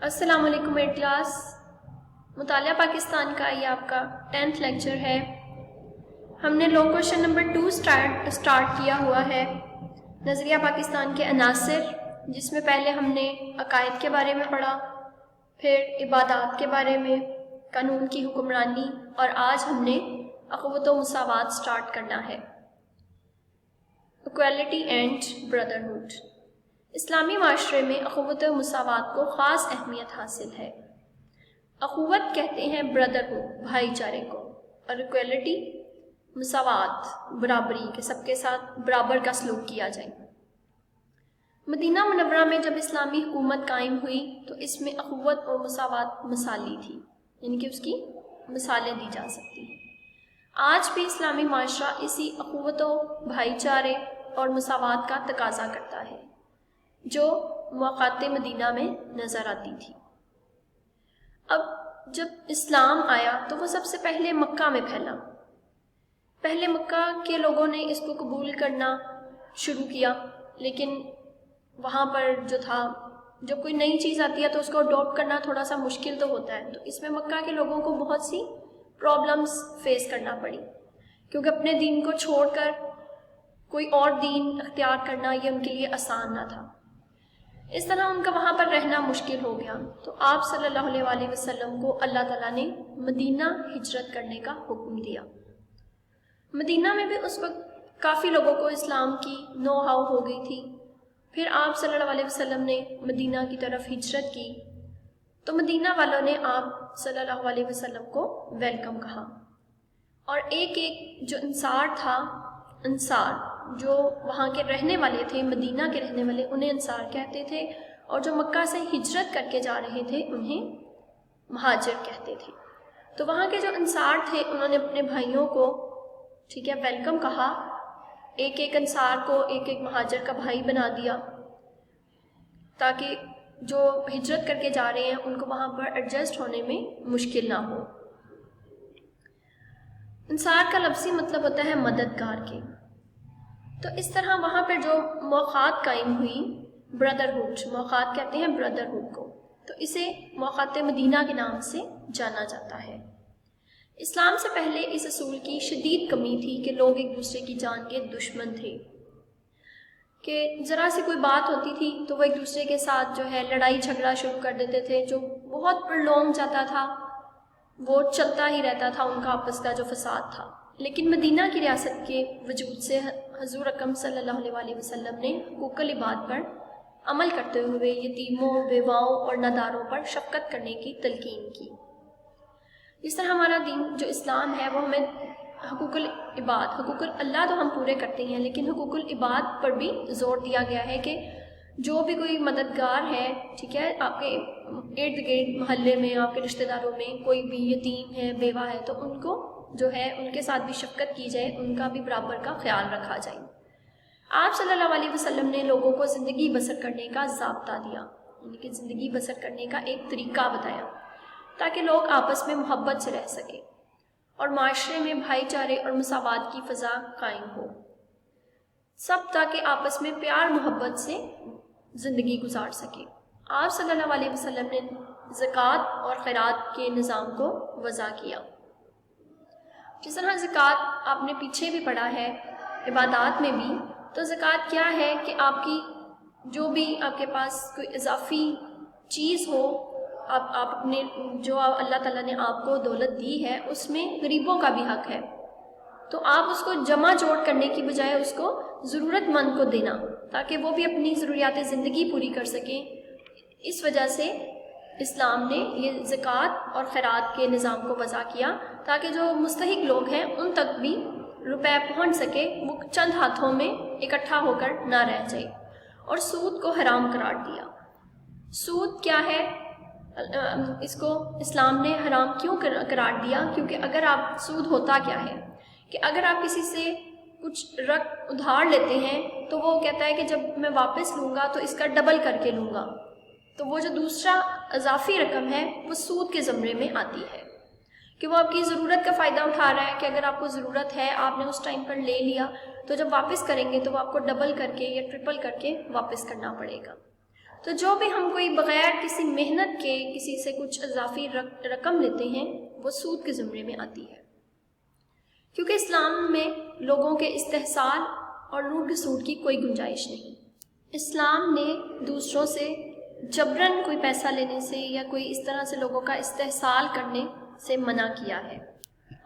السلام علیکم میری کلاس. مطالعہ پاکستان کا یہ آپ کا 10th لیکچر ہے. ہم نے لوگ کوشچن نمبر 2 سٹارٹ کیا ہوا ہے. نظریہ پاکستان کے عناصر، جس میں پہلے ہم نے عقائد کے بارے میں پڑھا، پھر عبادات کے بارے میں، قانون کی حکمرانی، اور آج ہم نے اخوت و مساوات سٹارٹ کرنا ہے. Equality and brotherhood. اسلامی معاشرے میں اخوت و مساوات کو خاص اہمیت حاصل ہے. اخوت کہتے ہیں بردرہڈ، بھائی چارے کو، اور ایکویلٹی مساوات، برابری کے، سب کے ساتھ برابر کا سلوک کیا جائے. مدینہ منورہ میں جب اسلامی حکومت قائم ہوئی تو اس میں اخوت اور مساوات مثالی تھی، یعنی کہ اس کی مثالیں دی جا سکتی ہیں. آج بھی اسلامی معاشرہ اسی اخوت و بھائی چارے اور مساوات کا تقاضا کرتا ہے جو موقعات مدینہ میں نظر آتی تھی. اب جب اسلام آیا تو وہ سب سے پہلے مکہ میں پھیلا. پہلے مکہ کے لوگوں نے اس کو قبول کرنا شروع کیا، لیکن وہاں پر جو تھا، جب کوئی نئی چیز آتی ہے تو اس کو اڈاپٹ کرنا تھوڑا سا مشکل تو ہوتا ہے. تو اس میں مکہ کے لوگوں کو بہت سی پرابلمس فیس کرنا پڑی، کیونکہ اپنے دین کو چھوڑ کر کوئی اور دین اختیار کرنا یہ ان کے لیے آسان نہ تھا. اس طرح ان کا وہاں پر رہنا مشکل ہو گیا. تو آپ صلی اللہ علیہ وآلہ وسلم کو اللہ تعالیٰ نے مدینہ ہجرت کرنے کا حکم دیا. مدینہ میں بھی اس وقت کافی لوگوں کو اسلام کی نو ہاؤ ہو گئی تھی. پھر آپ صلی اللہ علیہ وسلم نے مدینہ کی طرف ہجرت کی تو مدینہ والوں نے آپ صلی اللہ علیہ وسلم کو ویلکم کہا، اور ایک جو انصار تھا، انصار جو وہاں کے رہنے والے تھے، مدینہ کے رہنے والے، انہیں انصار کہتے تھے، اور جو مکہ سے ہجرت کر کے جا رہے تھے انہیں مہاجر کہتے تھے. تو وہاں کے جو انصار تھے انہوں نے اپنے بھائیوں کو ویلکم کہا. ایک انصار کو ایک مہاجر کا بھائی بنا دیا تاکہ جو ہجرت کر کے جا رہے ہیں ان کو وہاں پر ایڈجسٹ ہونے میں مشکل نہ ہو. انصار کا لفظی مطلب ہوتا ہے مددگار کے. تو اس طرح وہاں پر جو موقعات قائم ہوئی، بردرہڈ، موقعات کہتے ہیں بردرہڈ کو، تو اسے موقعات مدینہ کے نام سے جانا جاتا ہے. اسلام سے پہلے اس اصول کی شدید کمی تھی کہ لوگ ایک دوسرے کی جان کے دشمن تھے، کہ ذرا سی کوئی بات ہوتی تھی تو وہ ایک دوسرے کے ساتھ جو ہے لڑائی جھگڑا شروع کر دیتے تھے، جو بہت پرلونگ جاتا تھا، وہ چلتا ہی رہتا تھا ان کا آپس کا جو فساد تھا. لیکن مدینہ کی ریاست کے وجود سے حضور اکرم صلی اللہ علیہ وآلہ وسلم نے حقوق العباد پر عمل کرتے ہوئے یتیموں، بیواؤں اور ناداروں پر شفقت کرنے کی تلقین کی. اس طرح ہمارا دین جو اسلام ہے وہ ہمیں حقوق العباد، حقوق اللہ تو ہم پورے کرتے ہیں، لیکن حقوق العباد پر بھی زور دیا گیا ہے کہ جو بھی کوئی مددگار ہے، ٹھیک ہے، آپ کے ارد گرد محلے میں، آپ کے رشتہ داروں میں کوئی بھی یتیم ہے، بیوہ ہے، تو ان کو جو ہے ان کے ساتھ بھی شفقت کی جائے، ان کا بھی برابر کا خیال رکھا جائے. آپ صلی اللہ علیہ وسلم نے لوگوں کو زندگی بسر کرنے کا ضابطہ دیا، یعنی کہ زندگی بسر کرنے کا ایک طریقہ بتایا تاکہ لوگ آپس میں محبت سے رہ سکیں اور معاشرے میں بھائی چارے اور مساوات کی فضا قائم ہو، سب تاکہ آپس میں پیار محبت سے زندگی گزار سکیں. آپ صلی اللہ علیہ وسلم نے زکوٰۃ اور خیرات کے نظام کو وضع کیا. جس طرح زکوٰۃ آپ نے پیچھے بھی پڑھا ہے عبادات میں بھی، تو زکوٰۃ کیا ہے کہ آپ کی جو بھی آپ کے پاس کوئی اضافی چیز ہو، آپ اپنے جو اللہ تعالیٰ نے آپ کو دولت دی ہے اس میں غریبوں کا بھی حق ہے، تو آپ اس کو جمع جوڑ کرنے کی بجائے اس کو ضرورت مند کو دینا تاکہ وہ بھی اپنی ضروریات زندگی پوری کر سکیں. اس وجہ سے اسلام نے یہ زکوٰۃ اور خیرات کے نظام کو وضع کیا تاکہ جو مستحق لوگ ہیں ان تک بھی روپے پہنچ سکے، وہ چند ہاتھوں میں اکٹھا ہو کر نہ رہ جائے. اور سود کو حرام قرار دیا. سود کیا ہے؟ اس کو اسلام نے حرام کیوں قرار دیا؟ کیونکہ اگر آپ، سود ہوتا کیا ہے کہ اگر آپ کسی سے کچھ ادھار لیتے ہیں تو وہ کہتا ہے کہ جب میں واپس لوں گا تو اس کا ڈبل کر کے لوں گا، تو وہ جو دوسرا اضافی رقم ہے وہ سود کے زمرے میں آتی ہے، کہ وہ آپ کی ضرورت کا فائدہ اٹھا رہا ہے کہ اگر آپ کو ضرورت ہے، آپ نے اس ٹائم پر لے لیا، تو جب واپس کریں گے تو وہ آپ کو ڈبل کر کے یا ٹرپل کر کے واپس کرنا پڑے گا. تو جو بھی ہم کوئی بغیر کسی محنت کے کسی سے کچھ اضافی رقم لیتے ہیں وہ سود کے زمرے میں آتی ہے، کیونکہ اسلام میں لوگوں کے استحصال اور لوٹ سوٹ کی کوئی گنجائش نہیں۔ اسلام نے دوسروں سے جبراً کوئی پیسہ لینے سے یا کوئی اس طرح سے لوگوں کا استحصال کرنے سے منع کیا ہے۔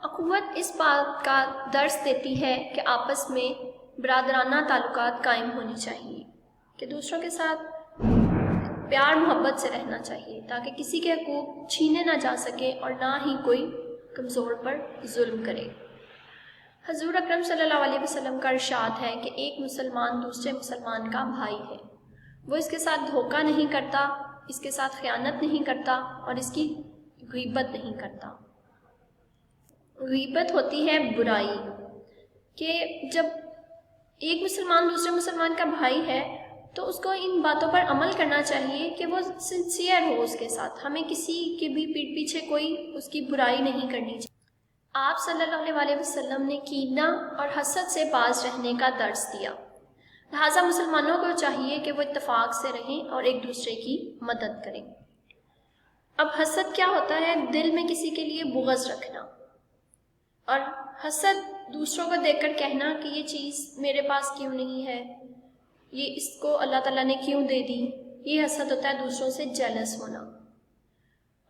اخوت اس بات کا درس دیتی ہے کہ آپس میں برادرانہ تعلقات قائم ہونے چاہیے، کہ دوسروں کے ساتھ پیار محبت سے رہنا چاہیے تاکہ کسی کے حقوق چھینے نہ جا سکے اور نہ ہی کوئی کمزور پر ظلم کرے۔ حضور اکرم صلی اللہ علیہ وسلم کا ارشاد ہے کہ ایک مسلمان دوسرے مسلمان کا بھائی ہے، وہ اس کے ساتھ دھوکہ نہیں کرتا، اس کے ساتھ خیانت نہیں کرتا اور اس کی غیبت نہیں کرتا۔ غیبت ہوتی ہے برائی، کہ جب ایک مسلمان دوسرے مسلمان کا بھائی ہے تو اس کو ان باتوں پر عمل کرنا چاہیے کہ وہ سنسیئر ہو اس کے ساتھ، ہمیں کسی کے بھی پیٹھ پیچھے کوئی اس کی برائی نہیں کرنی چاہیے۔ آپ صلی اللہ علیہ وسلم نے کینہ اور حسد سے باز رہنے کا درس دیا، لہٰذا مسلمانوں کو چاہیے کہ وہ اتفاق سے رہیں اور ایک دوسرے کی مدد کریں۔ اب حسد کیا ہوتا ہے؟ دل میں کسی کے لیے بغض رکھنا، اور حسد دوسروں کو دیکھ کر کہنا کہ یہ چیز میرے پاس کیوں نہیں ہے، یہ اس کو اللہ تعالیٰ نے کیوں دے دی، یہ حسد ہوتا ہے دوسروں سے جیلس ہونا۔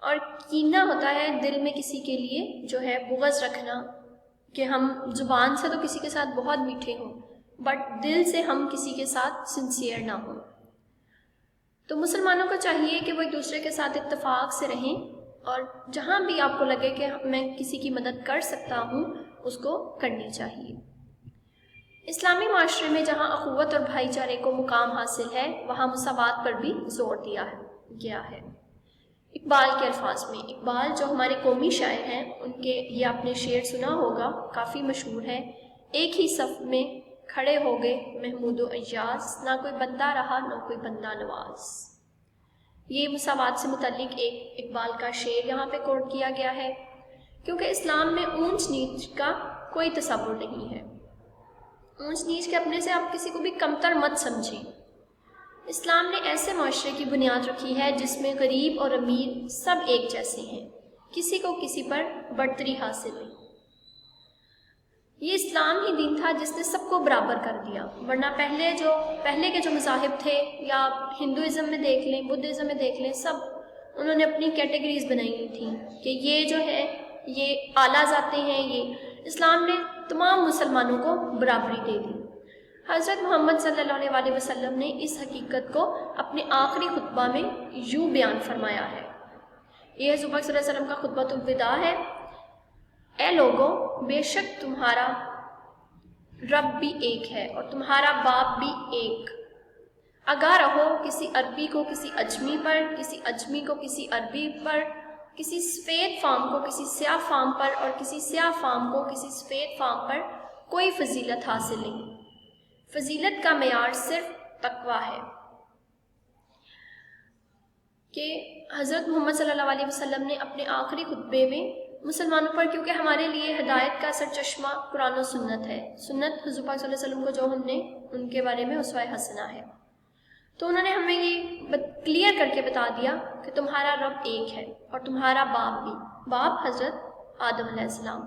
اور کینہ ہوتا ہے دل میں کسی کے لیے جو ہے بغض رکھنا، کہ ہم زبان سے تو کسی کے ساتھ بہت میٹھے ہوں بٹ دل سے ہم کسی کے ساتھ سنسیئر نہ ہوں۔ تو مسلمانوں کو چاہیے کہ وہ ایک دوسرے کے ساتھ اتفاق سے رہیں، اور جہاں بھی آپ کو لگے کہ میں کسی کی مدد کر سکتا ہوں اس کو کرنی چاہیے۔ اسلامی معاشرے میں جہاں اخوت اور بھائی چارے کو مقام حاصل ہے وہاں مساوات پر بھی زور دیا گیا ہے۔ اقبال کے الفاظ میں، اقبال جو ہمارے قومی شاعر ہیں، ان کے یہ آپ نے شعر سنا ہوگا، کافی مشہور ہے۔ ایک ہی صف میں کھڑے ہو گئے محمود و ایاز، نہ کوئی بندہ رہا نہ کوئی بندہ نواز۔ یہ مساوات سے متعلق ایک اقبال کا شعر یہاں پہ کوٹ کیا گیا ہے، کیونکہ اسلام میں اونچ نیچ کا کوئی تصور نہیں ہے۔ اونچ نیچ کے اپنے سے آپ کسی کو بھی کمتر مت سمجھیں۔ اسلام نے ایسے معاشرے کی بنیاد رکھی ہے جس میں غریب اور امیر سب ایک جیسے ہیں، کسی کو کسی پر برتری حاصل نہیں۔ یہ اسلام ہی دین تھا جس نے سب کو برابر کر دیا، ورنہ پہلے کے جو مذاہب تھے، یا ہندوازم میں دیکھ لیں، بدھزم میں دیکھ لیں، سب انہوں نے اپنی کیٹیگریز بنائی ہوئی تھیں کہ یہ جو ہے یہ اعلیٰ ذاتیں ہیں۔ یہ اسلام نے تمام مسلمانوں کو برابری دے دی۔ حضرت محمد صلی اللہ علیہ وسلم نے اس حقیقت کو اپنے آخری خطبہ میں یوں بیان فرمایا ہے۔ یہ حضور پاک صلی اللہ علیہ وسلم کا خطبۃ الوداع ہے۔ اے لوگوں، بے شک تمہارا رب بھی ایک ہے اور تمہارا باپ بھی ایک۔ آگاہ رہو، کسی عربی کو کسی اجمی پر، کسی اجمی کو کسی عربی پر، کسی سفید فام کو کسی سیاہ فام پر اور کسی سیاہ فام کو کسی سفید فام پر کوئی فضیلت حاصل نہیں۔ فضیلت کا معیار صرف تقوی ہے۔ کہ حضرت محمد صلی اللہ علیہ وسلم نے اپنے آخری خطبے میں مسلمانوں پر، کیونکہ ہمارے لیے ہدایت کا سرچشمہ قرآن و سنت ہے، سنت حضور پاک صلی اللہ علیہ وسلم کو جو ہم نے ان کے بارے میں اسوہ حسنہ ہے، تو انہوں نے ہمیں یہ کلیئر کر کے بتا دیا کہ تمہارا رب ایک ہے اور تمہارا باپ بھی، باپ حضرت آدم علیہ السلام۔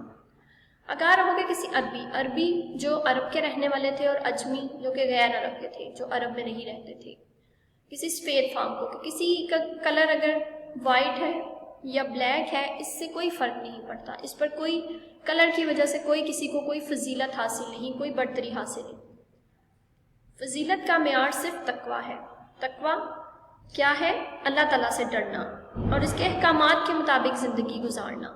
آگاہ رہو گے کسی عربی جو عرب کے رہنے والے تھے، اور اجمی جو کہ غیر عرب کے تھے، جو عرب میں نہیں رہتے تھے، کسی سفید فام کو، کہ کسی کا کلر اگر وائٹ ہے یا بلیک ہے اس سے کوئی فرق نہیں پڑتا، اس پر کوئی کلر کی وجہ سے کوئی کسی کو کوئی فضیلت حاصل نہیں، کوئی برتری حاصل نہیں۔ فضیلت کا معیار صرف تقوی ہے۔ تقوی کیا ہے؟ اللہ تعالیٰ سے ڈرنا اور اس کے احکامات کے مطابق زندگی گزارنا۔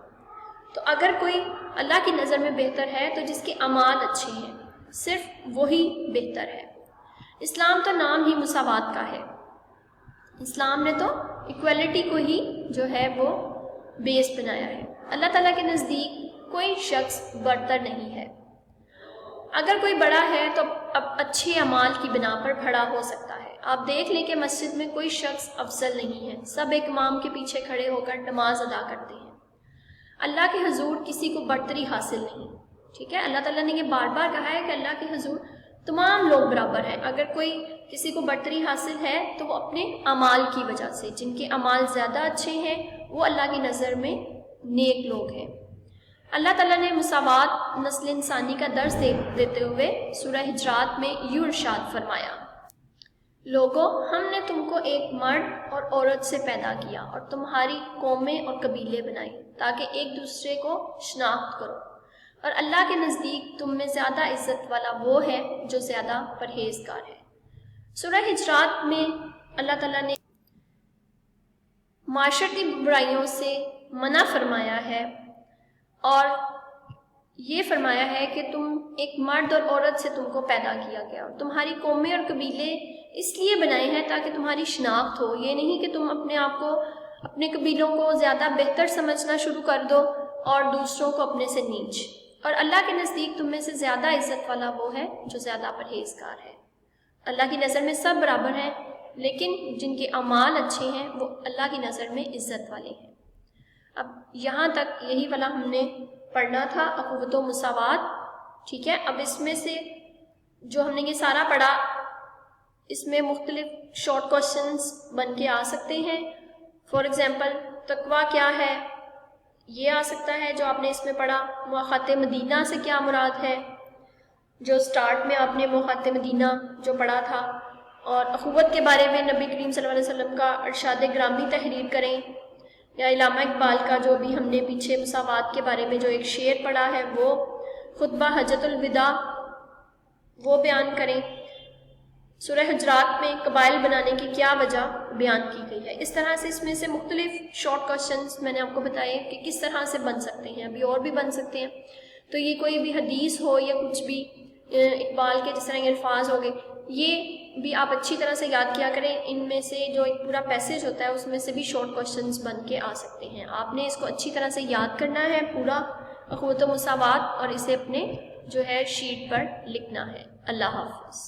تو اگر کوئی اللہ کی نظر میں بہتر ہے تو جس کے اعمال اچھے ہیں، صرف وہی بہتر ہے۔ اسلام تو نام ہی مساوات کا ہے، اسلام نے تو ایکویلٹی کو ہی جو ہے وہ بیس بنایا ہے۔ اللہ تعالیٰ کے نزدیک کوئی شخص برتر نہیں ہے۔ اگر کوئی بڑا ہے تو اب اچھے اعمال کی بنا پر بڑا ہو سکتا ہے۔ آپ دیکھ لیں کہ مسجد میں کوئی شخص افضل نہیں ہے، سب ایک امام کے پیچھے کھڑے ہو کر نماز ادا کرتے ہیں۔ اللہ کے حضور کسی کو برتری حاصل نہیں، ٹھیک ہے؟ اللہ تعالیٰ نے یہ بار بار کہا ہے کہ اللہ کے حضور تمام لوگ برابر ہیں۔ اگر کوئی کسی کو برتری حاصل ہے تو وہ اپنے اعمال کی وجہ سے، جن کے اعمال زیادہ اچھے ہیں وہ اللہ کی نظر میں نیک لوگ ہیں۔ اللہ تعالیٰ نے مساوات نسل انسانی کا درس دیتے ہوئے سورہ حجرات میں یوں ارشاد فرمایا، لوگو ہم نے تم کو ایک مرد اور عورت سے پیدا کیا اور تمہاری قومیں اور قبیلے بنائے تاکہ ایک دوسرے کو شناخت کرو، اور اللہ کے نزدیک تم میں زیادہ عزت والا وہ ہے جو زیادہ پرہیزگار ہے۔ سورہ حجرات میں اللہ تعالیٰ نے معاشرتی برائیوں سے منع فرمایا ہے اور یہ فرمایا ہے کہ تم ایک مرد اور عورت سے تم کو پیدا کیا گیا اور تمہاری قومیں اور قبیلے اس لیے بنائے ہیں تاکہ تمہاری شناخت ہو۔ یہ نہیں کہ تم اپنے آپ کو، اپنے قبیلوں کو زیادہ بہتر سمجھنا شروع کر دو اور دوسروں کو اپنے سے نیچ۔ اور اللہ کے نزدیک تم میں سے زیادہ عزت والا وہ ہے جو زیادہ پرہیزگار ہے۔ اللہ کی نظر میں سب برابر ہیں، لیکن جن کے اعمال اچھے ہیں وہ اللہ کی نظر میں عزت والے ہیں۔ اب یہاں تک یہی والا ہم نے پڑھنا تھا، اخوت و مساوات، ٹھیک ہے۔ اب اس میں سے جو ہم نے یہ سارا پڑھا، اس میں مختلف شارٹ کوشچنز بن کے آ سکتے ہیں۔ فار ایگزامپل تقویٰ کیا ہے، یہ آ سکتا ہے جو آپ نے اس میں پڑھا۔ مواخات مدینہ سے کیا مراد ہے، جو سٹارٹ میں آپ نے مواخات مدینہ جو پڑھا تھا۔ اور اخوت کے بارے میں نبی کریم صلی اللہ علیہ وسلم کا ارشاد گرامی تحریر کریں، یا علامہ اقبال کا جو بھی ہم نے پیچھے مساوات کے بارے میں جو ایک شعر پڑھا ہے وہ خطبہ حجۃ الوداع وہ بیان کریں۔ سورہ حجرات میں قبائل بنانے کی کیا وجہ بیان کی گئی ہے۔ اس طرح سے اس میں سے مختلف شارٹ کوشچنز میں نے آپ کو بتائے کہ کس طرح سے بن سکتے ہیں، ابھی اور بھی بن سکتے ہیں۔ تو یہ کوئی بھی حدیث ہو یا کچھ بھی اقبال کے جس طرح یہ الفاظ ہو گئے، یہ بھی آپ اچھی طرح سے یاد کیا کریں۔ ان میں سے جو ایک پورا پیسج ہوتا ہے اس میں سے بھی شارٹ کوشچنز بن کے آ سکتے ہیں۔ آپ نے اس کو اچھی طرح سے یاد کرنا ہے پورا اخوت و مساوات، اور اسے اپنے جو ہے شیٹ پر لکھنا ہے۔ اللہ حافظ۔